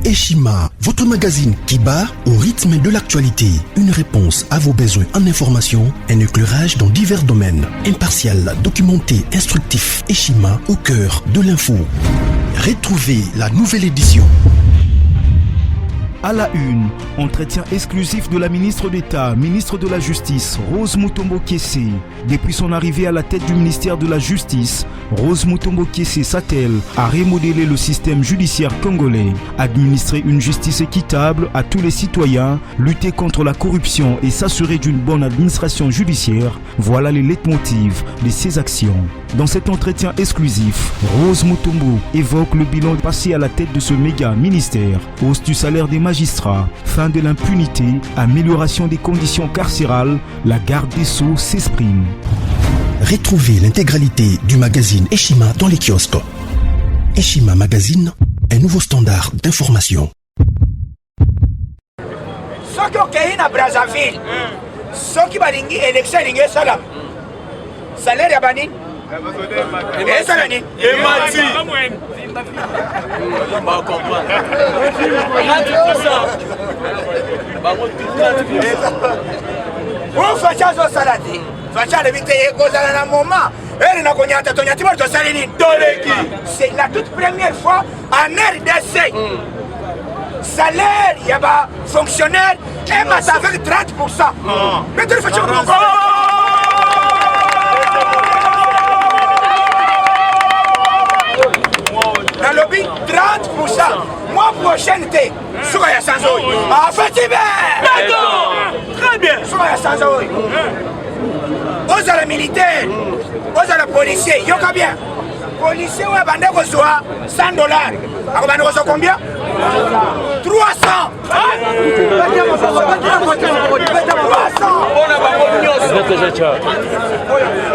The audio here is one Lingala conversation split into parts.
Eshima, votre magazine qui bat au rythme de l'actualité. Une réponse à vos besoins en information, un éclairage dans divers domaines. Impartial, documenté, instructif. Eshima au cœur de l'info. Retrouvez la nouvelle édition. À la une, entretien exclusif de la ministre d'État, ministre de la Justice, Rose Mutombo Kiese. Depuis son arrivée à la tête du ministère de la Justice, Rose Mutombo Kiese s'attelle à remodeler le système judiciaire congolais, administrer une justice équitable à tous les citoyens, lutter contre la corruption et s'assurer d'une bonne administration judiciaire. Voilà les leitmotivs de ses actions. Dans cet entretien exclusif, Rose Mutombo évoque le bilan passé à la tête de ce méga ministère, hausse du salaire des magistrats, fin de l'impunité, amélioration des conditions carcérales. La garde des Sceaux s'exprime. Retrouvez l'intégralité du magazine Eshima dans les kiosques. Eshima Magazine, un nouveau standard d'information. Soki okei na Brazzaville, soki balingi élection elingi esala salaire ya banini esala nini emati ofaci azosala te faci alebi te ekozala na moment ere na konyata tonyati bali tosali nini toleki. C'est la toute première fois en RDC salaire ya bafonctionnaire emata avec 30%. Mais tu le fais dans le lobby 30%. Mois prochain, t'es sur la Sanzoï. Ah, fatigué! Très bien! Sur la Sanzoï. Aux à la militaire, aux à la policier, y'a combien? Policier, ouais, bandé reçoit $100. Alors, bandé reçoit combien? 300! 300!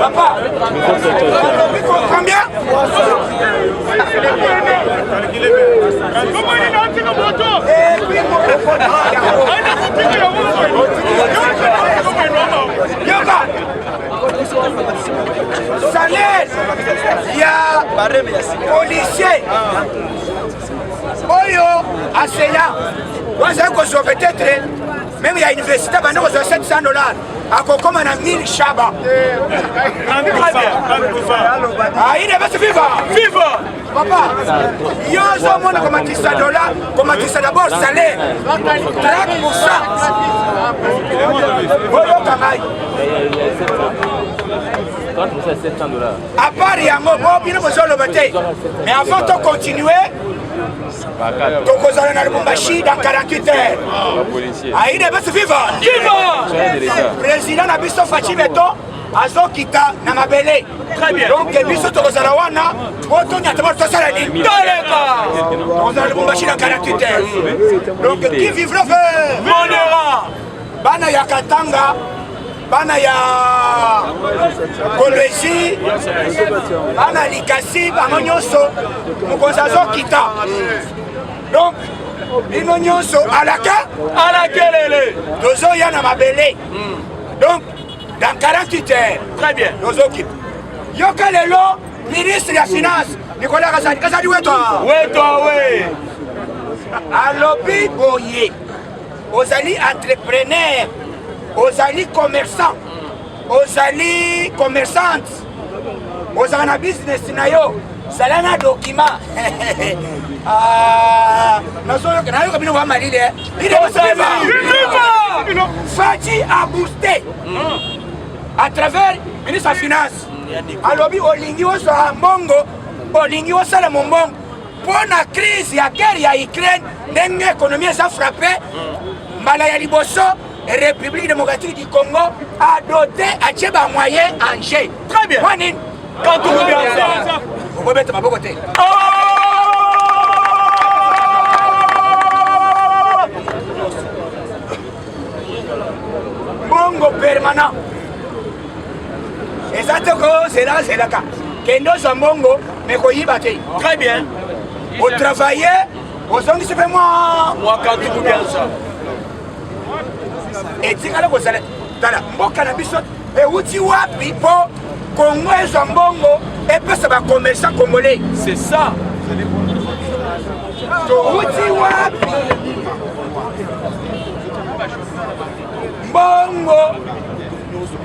Papa! Combien? Salaire, il y a policier, Oyo, enseignant, peut-être, même il y a une université, il y a $700. À Kokoma, on a 1000 Chaba. Ah, il est vivant. Vivant. Papa, il y a un monde comme $10, comme $10 d'abord, salaire. 30%. À part Yango, mais avant de continuer, donc on a le Mumbashi dans 48 heures. Ah, il est vivant. Président Nabiso Fachi Beto, Azo Kita Namabele. Très bien. Donc, Biso Tokosalawana, Otonia Tamoto Salani. On a le Mumbashi dans 48 heures. Donc, qui vivra faire Monera, Bana Yakatanga, Bana ya Kolwezi, Bana Likasi, Bamonyoso, Mukozazo Kita. Donc, Inonyoso à la kelele. Dozo yana mabele. Donc, dans 48 heures. Très bien. Dozo Kita. Yoka Lelo, ministre de la Finance, Nicolas Kazadi. Kazadi, où est toi? Oui, toi, oui. Alobi Boye, aux alliés entrepreneurs, aux alliés commerçants, aux alliés commerçantes, aux alliés business, salana document. Fati a boosté à travers le ministre de la Finance. Alors, Olingi Osa Mbongo, Olingi Osa la Mbongo, pour la crise, la guerre, la Ukraine, l'économie a frappé, Malaya Liboso, République démocratique du Congo, a doté à Tchèba moyen en G. Très bien. Quand tout va bien, vous pouvez mettre ma côté. Bongo permanent. Et ça, c'est là, c'est là. Kendo Zambongo, mais qu'on y batte. Très bien. Vous travaillez, vous en dites, moi, quand tout va bien ça. Et tu as le salaire. Et où tu vois, pour Congo et Zambongo, et puis ça va commerçant congolais. C'est ça. touti wapi mbongo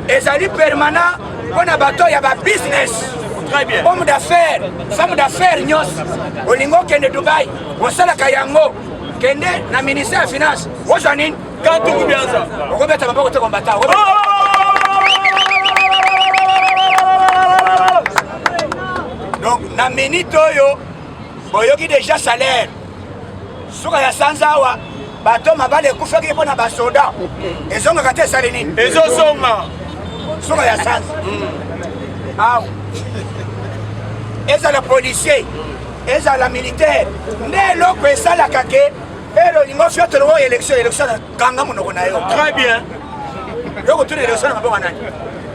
ezali permanent mpona bato ya babusiness homme d'affaires femme d'affaires nyonso olingi okende dubai osalaka yango kende na ministère ya finance ozwa nini kantuku bianza okobeta maboko te kombata donc na minute oyo boyoki déjà salaire suka ya sanza awa bato mabale ekufaki mpo na basoda ezongaka te esali nini ezosonga suka ya sanza awa ezala policier ezala militaire nde eloko esalaka ke elo lingo fiotolo oyo élection kanga monoko na yo très bien yoko tuna élection na maboko nani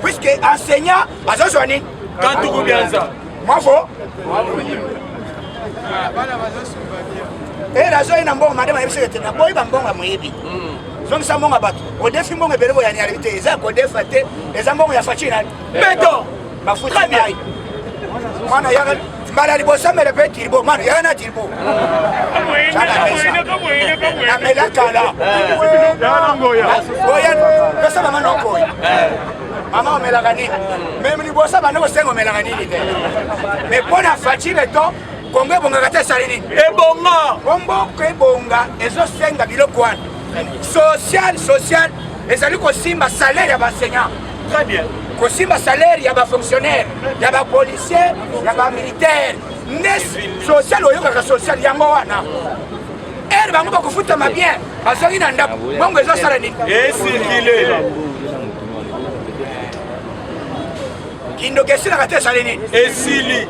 puisque enseignant azozwa nini kantuku bianza mwavo razoyi na mbongo madema yebiseke te naboyi bambongo moyebi zongisa mbongo bato odefi mbongo ebele boyani yalibi te eza kodefa te eza mbongo ya faci nani beto bafuti ngai mwana yaka mbala liboso mele mpe tiribo mwana yaka na tiribo namela kala oya pesa mama nokoyi mama omelaka nini meme liboso bana kosenga omelaka nini te me mpo na faci beto kongo ebongaka te esali nini ebonga omboko ebonga ezosenga biloko wana social ezali kosimba salaire ya baenseignant très bien kosimba salaire ya bafonctionnaire ya bapolicier ya bamilitaire nde social oyokaka social yango wana ere bango bakofutama bien bazongi na ndako bongo ezosala nini esirkile kindoki esilaka te esali nini esili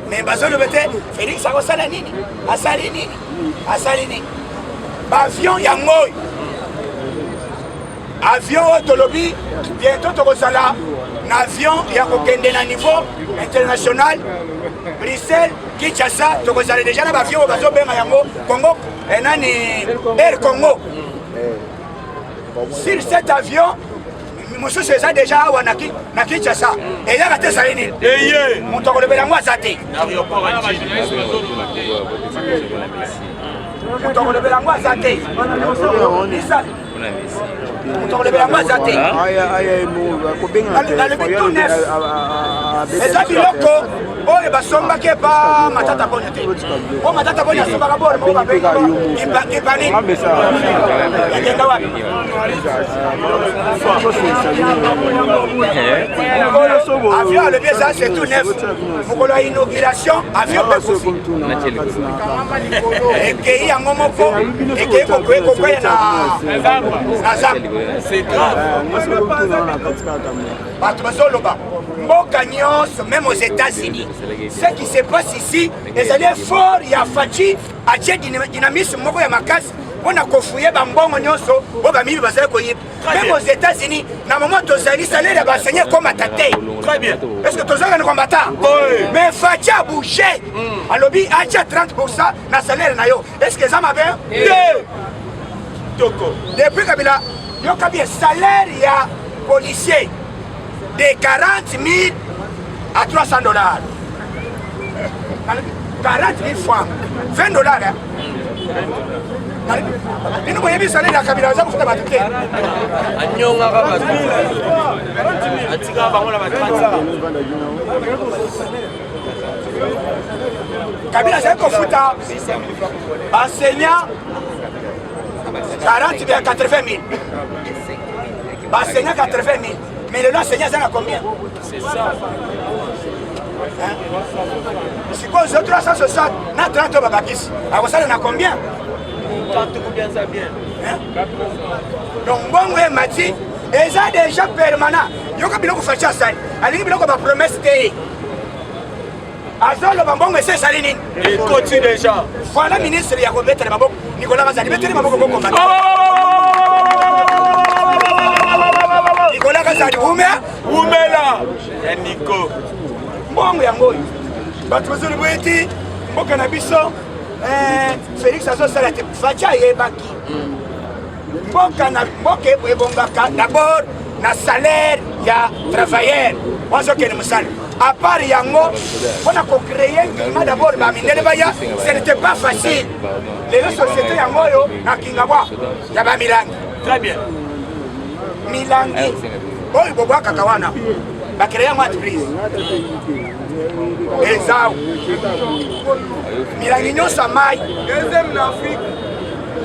me bazoloba te félix akosala nini asali nini baavion yango oyo avion oyo tolobi bientôt tokozala na avion ya kokende na niveau international Bruxelles Kinshasa tokozala déjà na baavion oyo bazobenga yango Congo nani Air Congo sur cet avion mosusu eza déjà awa na Kinshasa eyaka te esali nini eye moto akolobela yango aza te moto akolobela yango aza te tokolebela yango aza te nalobi tout neuf eza biloko oyo basombaki epa matata bonya te o matata bonya asombaka bolo moko babenga epanini yakenda wapi avion alobi eza c'est tout neuf mokolo ya inauguration avion mpe kofi ekei yango moko ekei kokwea na zambe bato bazoloba mboka nyonso même aux États-Unis ce qui se passe ici ezali effort ya faci atie dynamisme moko ya makasi mpona kofuye bambongo nyonso oyo bamibi bazali koyiba même aux États-Unis na moment tozali salaire ya baenseignant ekomata te est-ce que tozalaka na kombata mais faci abouge alobi atia 30% na salaire na yo est-ce que eza mabe depuis Kabila yoka bien salaire ya policier de 40 000 à 300 $. 40 000 francs, 20 $. Nous voyons bien salaire ya Kabila za kufuta batute. Anyonga ka batute. Atika bango la batute. Kabila za kufuta enseignant 40 000 à 80 000. Enseignant 80 000. Mais le enseignant, ça a combien? C'est ça. Si quoi, les 360, na 30 babakis. Alors ça, on a combien? 30 combien ça bien? Donc, bon, ouais, Mati, et ça déjà permanent. Il y a biloko facha ça. Ali biloko ba promesse té. Azol ba bongo c'est salini. Il continue déjà. Voilà ministre ya ko mettre maboko. Nicolas Mazali mettre maboko ko komanda. Nicolas Mazali umela. Ya Nico. Bongo yango. Bato bazoli boyeti mboka na biso Félix azosala te facha yebaki. Mboka ebongaka d'abord na salaire ya travailleur wazokende mosala. À part yango, on a créé un d'abord ce n'était pas facile. Les sociétés yango yo na Kingawa ya ba Milangi. Très bien. Milangi. Oyo bobo kakawana. Ba créer une entreprise. Ezao. Milangi nyosa mai deuxième en Afrique.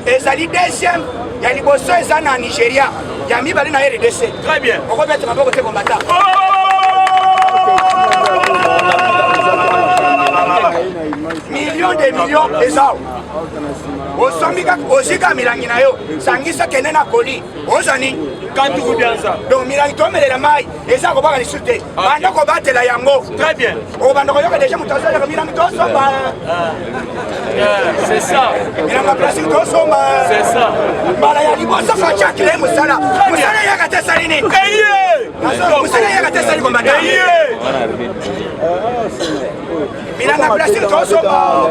Ezali deuxième, ya liboso eza na Nigeria. Ya mibali na RDC. Très bien. On va mettre maboko te combattant. Millions de millions eza. Osomika osika Milangi na yo. Sangisa kene na koli. Ozani Kantourou bien ça. donc Milangi tomelela mai eza ko baka lisute. Banda ko batela yango. Très bien. O banda ko yoka déjà mutazo ya Milangi to somba. C'est ça. Milangi plastique to somba. C'est ça. Bala ya liboso facha kile musala. Musala ya kata salini. Ayé. Musala ya kata salini kombata. Ayé. Milangi plastique to somba.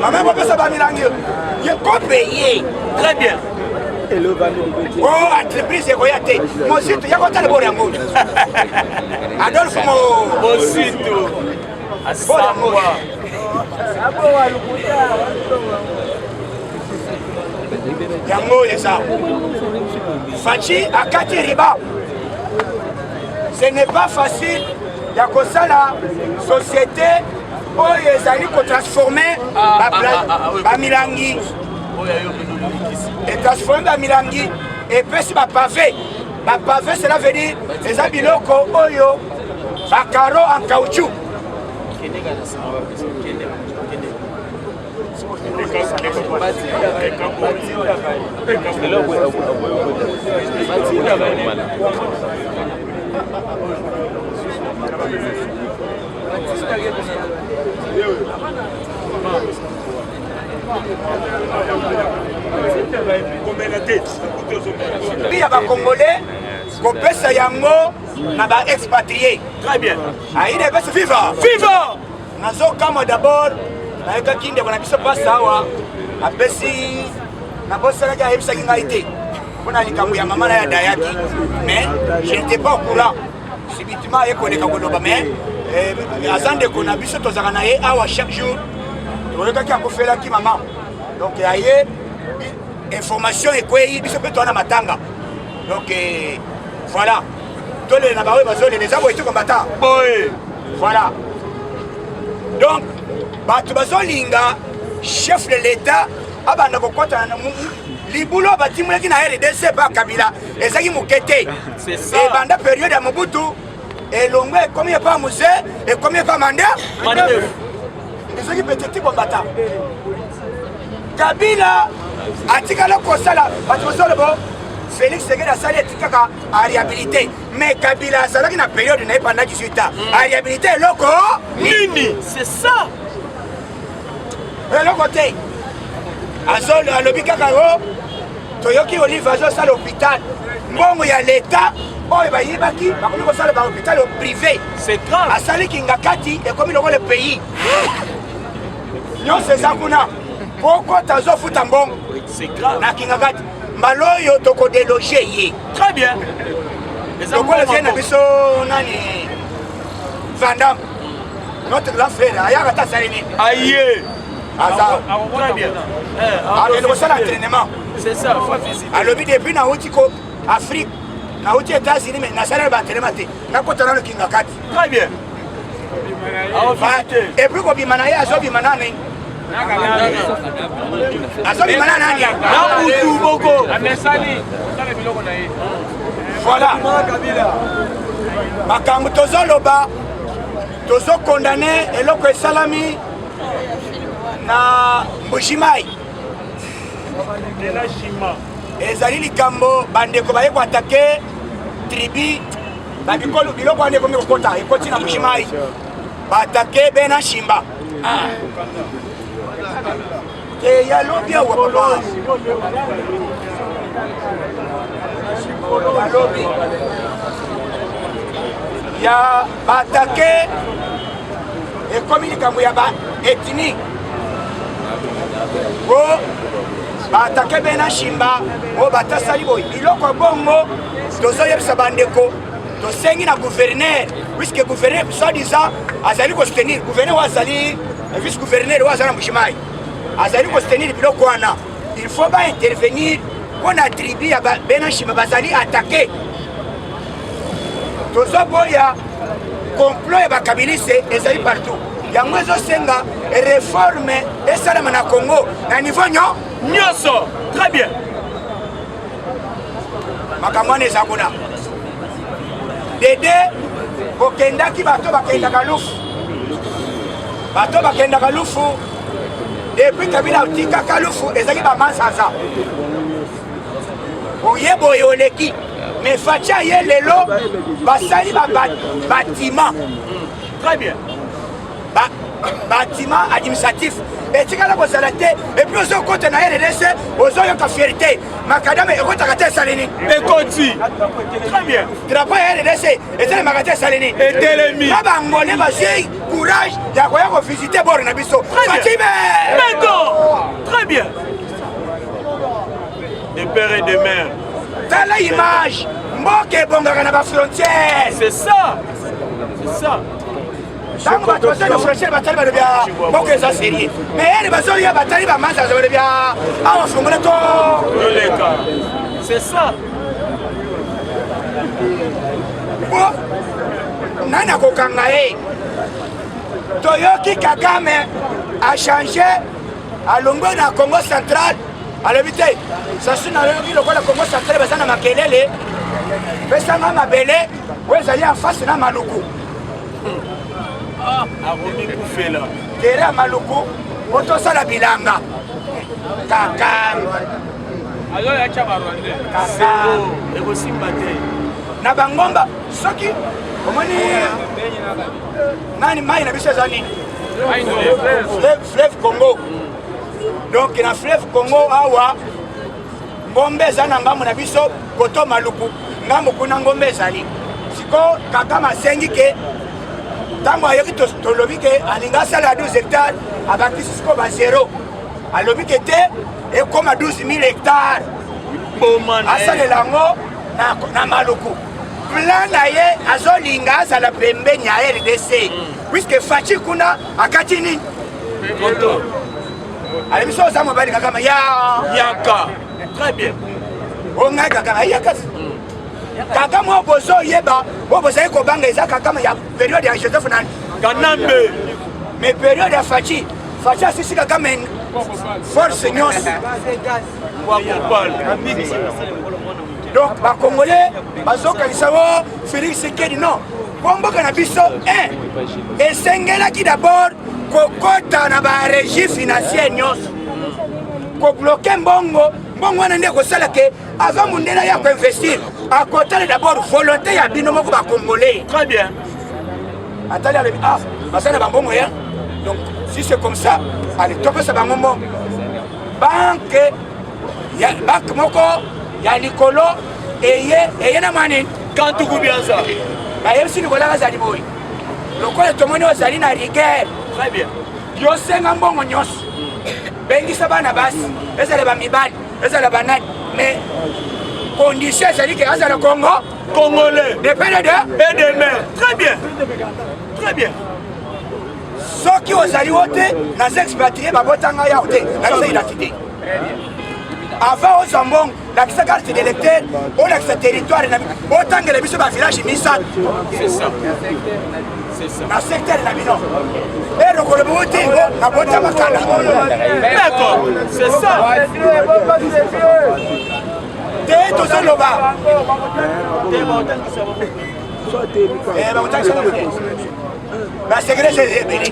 Maman ko pesa ba Milangi. Ye ko payer. Très bien. Oh, entreprise Goyate. Mon site, il y a quoi de bon amour. Adolphe Mo. Au site. À Samoa. Yango eza. Fachi akati riba. Ce n'est pas facile. Ya kosala société oyo ezali ko transformer ba Milangi. Et transformer ba Milangi et pesi ba pavé. Ba pavé cela veut dire les abiloko oyo ba carreau en caoutchouc. Il y a des Congolais qui pèsent yango na ba expatriés. Très bien. Ah, il est best vivant. Vivant. Nazo kama d'abord na eka kinde kona biso pas sawa. Apesi na bossa ga hebisa kingaite. Kuna likambo ya mama na ya dayaki. Mais je n'étais pas au courant. Subitement ekoleka koloba mais azande kona biso tozaka na ye awa chaque jour. Toleka ko fela ki mama. Donc aye information et quoi il peut tourner matanga. Donc voilà. Tous les nabawe bazole les abo etu combattant. Boy. Voilà. Donc batu bazolinga chef de l'état abanda kokota na libulo batimuleki na RDC ba Kabila ezaki mukete. C'est ça. Et banda période ya Mobutu et longwe comme pas musée et comme pas mandat. Ezaki petit combattant. Kabila atikala kosala batosolo bo Félix Tshisekedi asali etikaka a réhabilité mais Kabila azalaki na période na pendant 18 ans a réhabilité loko Nini, c'est ça. eloko te azolo alobi kaka yo toyoki Olive azosala l'hôpital mbongo ya l'état oyo bayibaki bakomi kosala ba hôpital privé C'est grave. asali kingakati ekomi loko le pays nyonso eza kuna poko tazofuta mbongo C'est grave. na kingakati mbala oyo tokodeloge ye Très bien. Les lokola ezie na biso nani Vandam notre grand frère ayaka ta asali nini Aïe. aza Très bien. akende kosala entraînement C'est ça, faut visiter. alobi depuis nauti ko Afrique nauti États-Unis mais nasaleli baentraînement te nakota nano kingakati Très bien. et puis kobima na ye azobima nani azobima na nani Nabutu Boko. voilà makambo tozoloba tozokondane eloko esalami na Mbujimayi ezali likambo bandeko baye koatake tribu babikolo biloko wana ekomi kokota ekoti na Mbujimayi baatake be na Shimba yalobi awa papa yalobi ya baatake ekomi likambo ya baethnie o baatake be na Shimba o batasali boye biloko bongo tozoyebisa bandeko tosengi na gouverneur puisque gouverneur soi-disant azali kostenir gouverneur wazali vice gouverneur wazala mbushimai azali kostenir biloko wana il faut ba intervenir mpona tribu ya benashima bazali attaqué tozoboya complot ya bakabiliste ezali partout yango ezosenga réforme esalama na Congo na niveau nyonso. Très bien. makambo wana eza kuna dede bokendaki bato bakendaka lufu depuis kabila otikaka lufu ezalaki bamansasa oyeba oyo oleki mais fatia ye lelo basali batima. Très bien. Bâtiment administratif etikala kozala te epuis ozokota na RDC ozoyoka fierté makadame ekotaka te esaleni ekoti. Très bien. drapeau ya RDC etelemaka te esaleni etelemi na bangole bazwi courage ya koya kovisite bord na biso fatime Très bien. Des pères et des mères. tala image mboka ebongaka na bafrontière. C'est ça. C'est ça. Tango bato bazali bafrontière batali balobia mboka eza serie mais ere bazolia batali bamanza balobia awa fungula to Oleka. C'est ça. nani akokanga ye toyoki Kagame achange alongwe na Congo central alobi te sasu naloyoki lokola Congo central baza na makelele pesanga mabele oyo ezali en face na Maluku Aromi Koufela. tere ya Maluku po tosala bilanga Kagame na bangomba soki omoni nani mai na biso eza nini fleuve Congo. Donc na fleuve Congo awa ngombe eza na ngambo na biso koto Maluku ngambo kuna ngombe ezali siko Kagame asengi ke ntango ayoki tolobi ke alingi asala 12 hectares abakisi siko ba zero alobi ke te ekoma 12 000 hectares asalela yango na Maluku. Plan na ye azolinga azala pembeni ya RDC puisque faci kuna akati nini alemiso oza mobali Kagame Yaka. Très bien. ongai Kagame yaka Kagame obozo yeba obozali kobanga eza Kagame ya période ya Joseph nani Kanambe. mais période ya faci asisi Kagame force nyonso. Donc bakongolais bazokanisa wo Félix Tshisekedi non bomboka na biso esengelaki d'abord kokota na barégie financière nyonso kobloke mbongo wana nde kosala ke avant mundela ya koinvestir akotale d'abord volonté ya bino moko bakongolais. Très bien. Atali alobi basala bambongo ya donc si c'est comme ça allez topesa bango banque moko ya likolo eye na mani Quand tu bien ça. bayebisi likolo azali boyi lokola tomoni ozali na rigueur. Très bien. yosenga mbongo nyonso bengisa bana basi ezala bamibali ezala banani mais condition ezali ke azala Congolais. de pere Et des mères. Très bien. Très bien. soki ozali wo te naza expatrie babotanga yao te nakisa identité avant ozwa mbongo lakisa carte d'électeur olakisa territoire otangela biso bavillage misato na secteur na bino lokolobi otingo nabota makanda. D'accord. C'est ça. te tozoloba basekretari ebele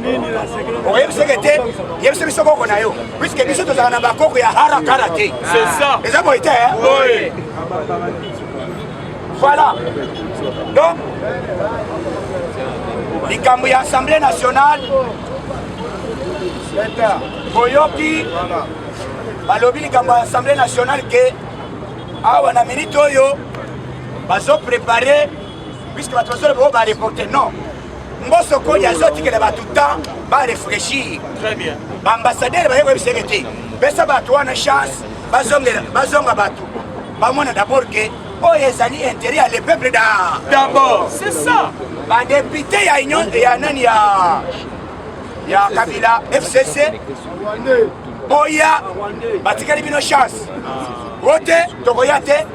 oyebiseke te yebisa biso koko na yo puiske biso tozala na bakoko ya harakara te. C'est ça. eza boye te Oui. voilà donc likambo ya assemblée nationale boyoki balobi likambo ya assemblée nationale ke awa na minute oyo bazoprépare puisque bato bazoloba oyo bareporte non mboso kodi azotikela bato temps barefléchir. Très bien. baambassadeur baye koyebiseke te pesa bato wana chance bazonga bato bamona d'abord ke oyo ezali intérêt ya le peuple d'abord. C'est ça. Badepute ya union ya nani ya Kabila FCC boya batikali bino chance wote tokoya te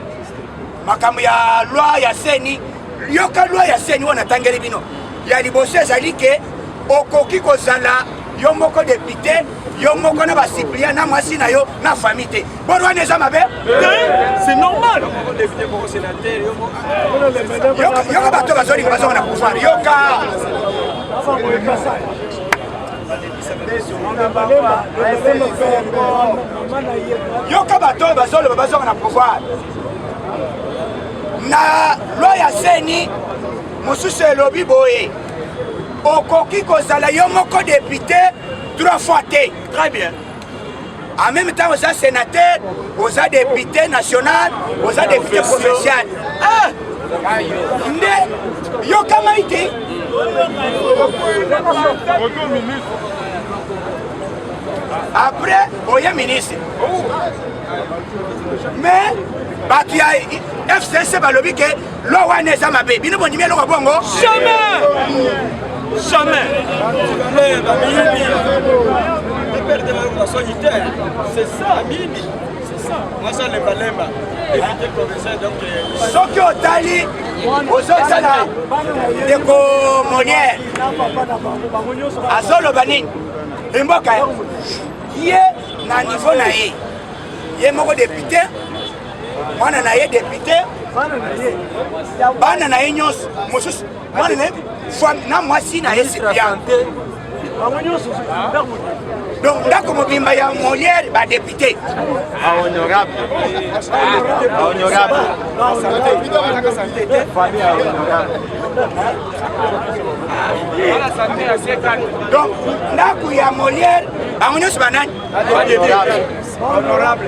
makambo ya loi ya seni yoka loi ya seni wana tangeli bino ya liboso ezali ke okoki kozala yo moko député yo moko na basiplier na mwasi na yo na famille te bono wana eza mabe c'est normal yoka bato bazolinga bazonga na pouvoir yoka bato bazoloba bazonga na pouvoir na loi ya seni mosusu elobi boye okoki kozala yo moko député 3 fois te. Très bien. En même temps, vous êtes sénateur, vous êtes député national, vous êtes député provincial. Ah! Yo kamaïti. Après, vous êtes ministre. Mais, il y a FCC balobi que l'eau n'est pas ma baby. Nous avons dit que l'eau bongo. Jamais. Jamais. C'est ça, Mimi. C'est ça. Moi, ça, les balemba. Éviter le professeur, donc. Ce qui est allé aux autres salariés, des commonières, à Zolo Banin, et Mboka, il y a un niveau naïe. Il y a un député, moi, je suis député, bana na enyos mosus mwana ne fam na mwasi na esipia donc ndako mobimba ya Molière ba député honorable donc ndako ya Molière banyos banani honorable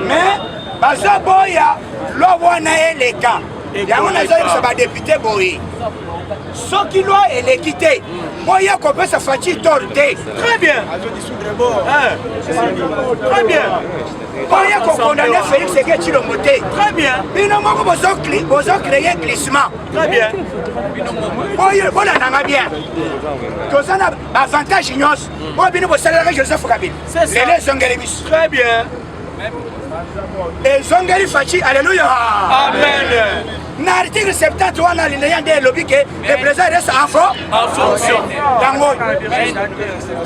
mais baza boya lo wana eleka yango nazoyebisa badepute boye soki loi eleki te boya kopesa faci tor te. Très bien. Très bien. Boya kokondane Félix Eke Tshilombo te. Très bien. Bino moko bozo créer glissement. Très bien. Boya bolandanga bien toza na avantage nyonso oyo bino bosalelaka Joseph Kabila lelo ezongeli biso. Très bien. ezongeli faci alléluia amen. Na article 70 wana alinéa nde elobi ke le président reste en fonction yango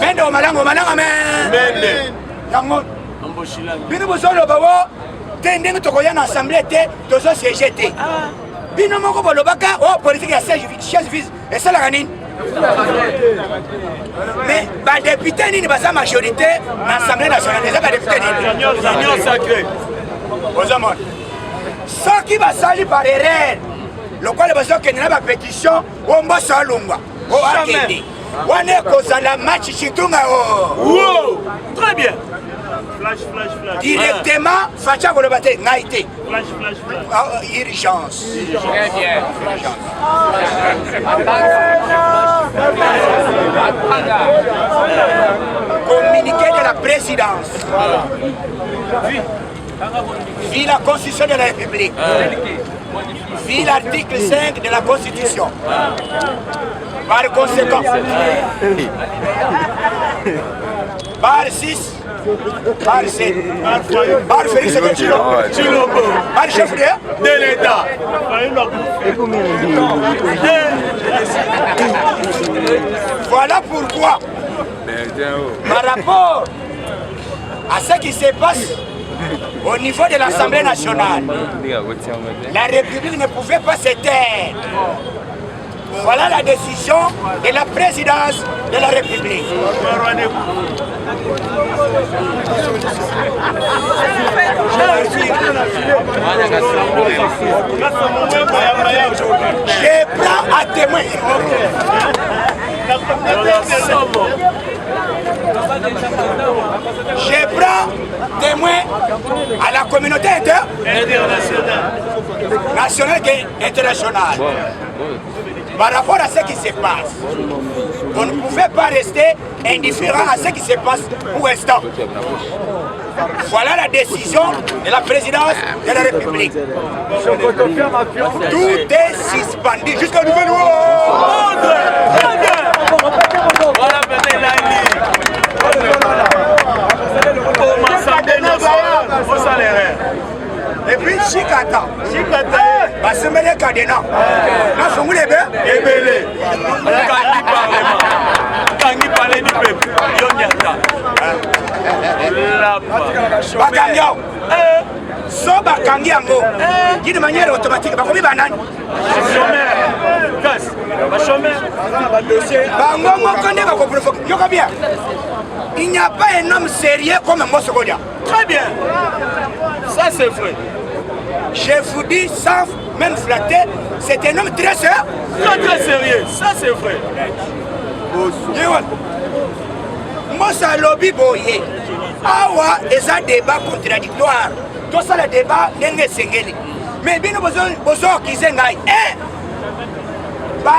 mende omalanga mende yango bino bozoloba wo te ndenge tokoya na assemblée te tozosiége te bino moko bolobaka o politique ya chaise vise esalaka nini mais badepute nini baza majorité na assemblée nationale eza badepute nini ozomona soki basali par erreur lokola bazokende na bapétition o mboso alungwa o akende wana ekozala match chitunga o très bien directement faci akoloba te ngai te urgence communiqué de la présidence vu la Constitution de la République, vu l'article 5 de la Constitution. Par conséquent, par 6, par 7, par Félix Tshilombo, par chef de l'État. Voilà pourquoi, par rapport à ce qui se passe au niveau de l'Assemblée nationale, la République ne pouvait pas se taire. Voilà la décision de la présidence de la République. Je prends à témoin. Je prends témoin à la communauté internationale et internationale. par rapport à ce qui se passe. On ne pouvait pas rester indifférent à ce qui se passe pour l'instant. Voilà la décision de la présidence de la République. Tout est suspendu jusqu'à nouvel ordre. Voilà, et puis, Chikata. Basemele Kadena. Na fongule be? Ebele. Kangi parler du peuple. Yonyata. Bakangi yao. So bakangi yango. D'une manière automatique. Bakomi banani. Bango mokone bakoprovoke. Yoka bien. Il n'y a pas un homme sérieux comme Mosogodia. Très bien. Ça c'est vrai. Je vous dis sans même flatter, c'est un homme très sérieux. Très sérieux, ça c'est vrai. Mosa lobby boye. Awa est un débat contradictoire. Tout ça le débat n'est sengeli. Mais bien besoin qu'ils aient la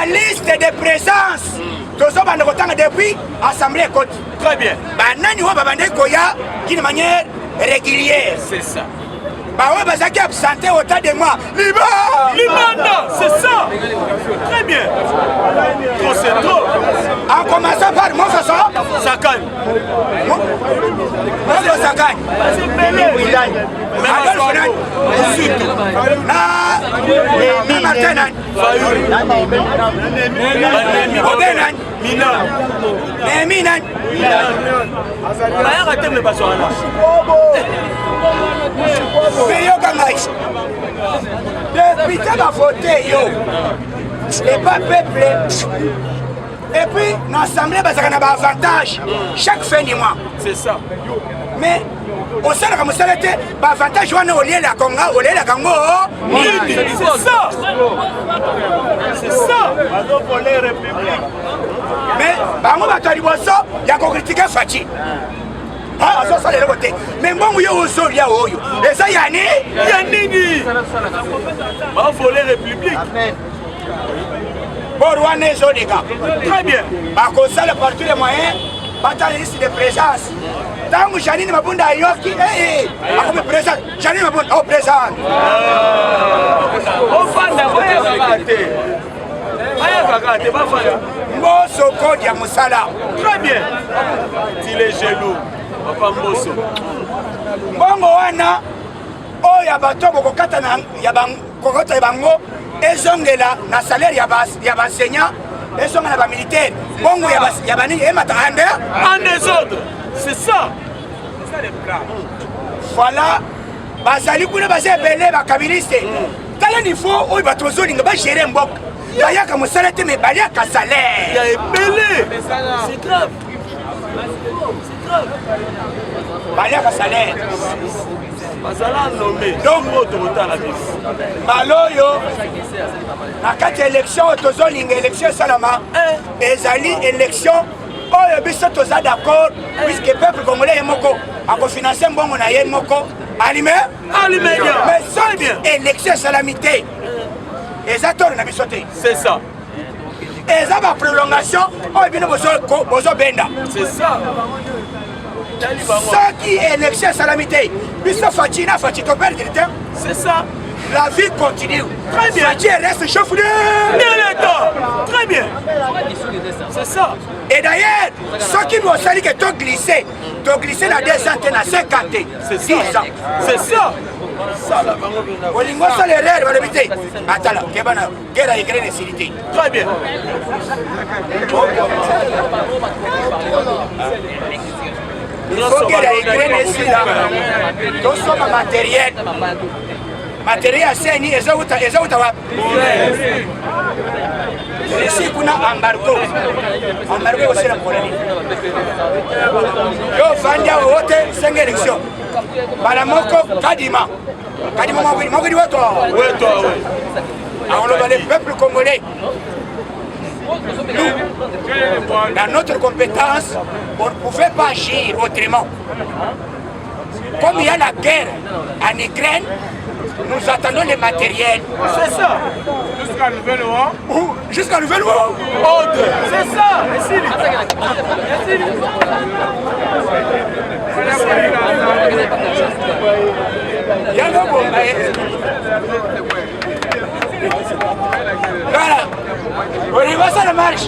liste de présence. Tout ça va depuis l'Assemblée côte. Très bien. Banani wa babande koya d'une manière régulière. C'est ça. Bah ouais, bah ça qui a absenté autant de moi. Libanda, c'est ça. Très bien. Trop c'est trop. En commençant par mon façon. Sakane. Moi je Sakane. C'est belé. Adolphe Nan. Na Martin Nan. Obé Nan. Minan. Némi Nan. Rien raté le basson là. Mais yo kangai. Depuis que ma voté yo. Et pas peuple. Et puis l'Assemblée va avoir un avantage chaque fin du mois. C'est ça. Mais au sein de la communauté, l'avantage on a au lieu de la Conga, au lieu de la Congo. C'est ça. C'est ça. Mais bango bato liboso ya ko critiquer Fachi. Ah, ça les côté. Mais bon yo oso ya oyo. Et ça yani Yanini. Va voler République. Bon Rwanda Zodika. Très bien. Ba ko ça le parti les moyens, pas ta liste de présence. Tangu Janine Mabunda yoki ako présent. Janine Mabunda au présent. On va rater. Mboso code ya musala. Très bien. Il est jaloux. Papa Mboso. Mbongo wana oya bato bokokata na ya kokota ya bango ezongela na salaire ya enseignant ezongela na ba militaire. Mbongo ya bani emata ande en désordre. C'est ça. C'est ça les plans. Voilà. Bazali kuna bazebele ba kabiliste. Tala ni fo oyo bato zolinga ba gérer mbok. Bayaka musala te me baliaka salaire. Il y a ébélé. C'est grave. C'est grave. Baliaka salaire. Bazala nommé. Donc autorité à la vie. Baloyo. Na kati élection tozolinga élection salama. Ezali élection oyo biso toza d'accord puisque peuple congolais moko ako financer mbongo na ye moko. Alime. Mais ça bien. Élection salamité. C'est ça. Et ça va prolongation. C'est ça. Ça qui est élection salamité. C'est ça. La vie continue. Très bien. Fati reste chef de l'État. Très bien. C'est ça. Et d'ailleurs, ceux qui m'ont sali que tu glisses dans 2 ans, tu as 50 ans. C'est ça. C'est ça. Olingo ça les rêves, va l'habiter. Attends là, guerre à Ukraine et Syrie. Très bien. Il faut guerre à Ukraine et Syrie. Tout ça matériel. Matériel c'est ni ezauta wa. Ici kuna embargo. Embargo aussi la problème. Yo vandia wote 5 élections. Bala moko Kadima. Kadima moko di wato. Oui, toi, oui. Alors le peuple congolais. Nous, dans notre compétence, on ne pouvait pas agir autrement. Comme il y a la guerre en Ukraine, nous attendons les matériels. C'est ça. Jusqu'à nouvel ordre. Jusqu'à nouvel ordre. C'est ça. Voilà. On y va, ça la marche.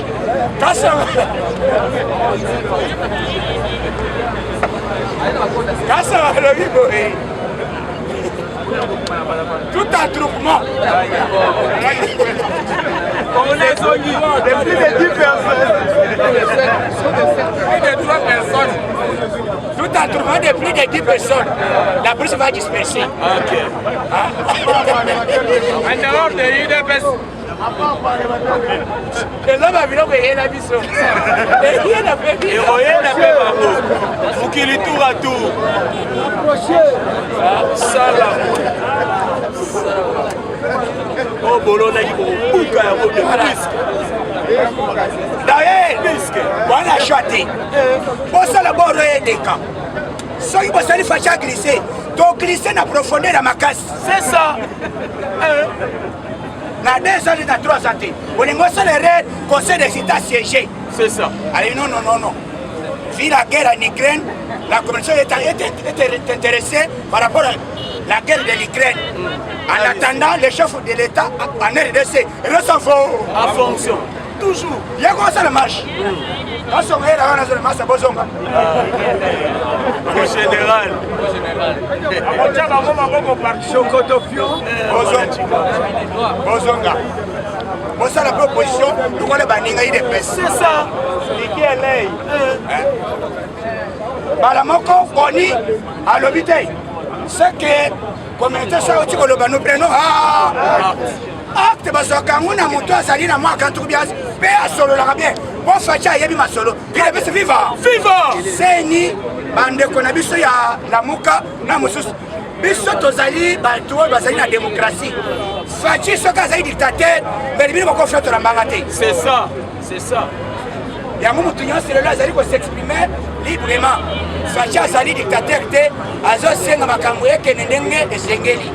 Tout attroupement. De plus de 10 personnes. Plus de 3 personnes. Tout attroupement de plus de 10 personnes. La police va disperser. Ok. En dehors de l'UDPS. Et là, ma vie, on va la mission. Et rien n'a fait bien. Et rien n'a fait par nous. Faut qu'il est tour à tour. Ça là. Oh, Bologna, il faut bouger un peu de risque. D'ailleurs, on a choisi. Pour ça, le bord est des camps. Ceux qui vont faire glisser, donc glisser dans la profondeur de ma casse. C'est ça. La 2 ans de 3 ans. On est moins sur le raid, conseil des États siégés. C'est ça. Allez, non. Vu la guerre en Ukraine, la commission est intéressée par rapport à la guerre de l'Ukraine. En attendant, les chefs de l'État en RDC restent en fonction. Toujours. Il y a comment ça le marche. Quand on est là, on a le marche à Bozonga. Au général. Bozonga. Bon, ça la proposition, nous on est banni, il est baissé. C'est ça. Qui est là? Balamoko, Boni, à l'hôpital. C'est que, communauté, ça aussi, nous prenons. Acte, parce que quand on a monté à Salina, moi, quand tout bien, paix à solo, la bien. Bon, Fatia, il y a ma solo. Il est baissé vivant. Vivant. C'est ni, bande qu'on a vu, il y a la mouka, la moussous. Biso tozali batuo bazali na démocratie. Fachi soka zali dictateur, mais bino bako faire to lambanga te. C'est ça. C'est ça. Ya mumu tunyo c'est là zali ko s'exprimer librement. Fachi azali dictateur te, azo senga makambo yake ndenge esengeli.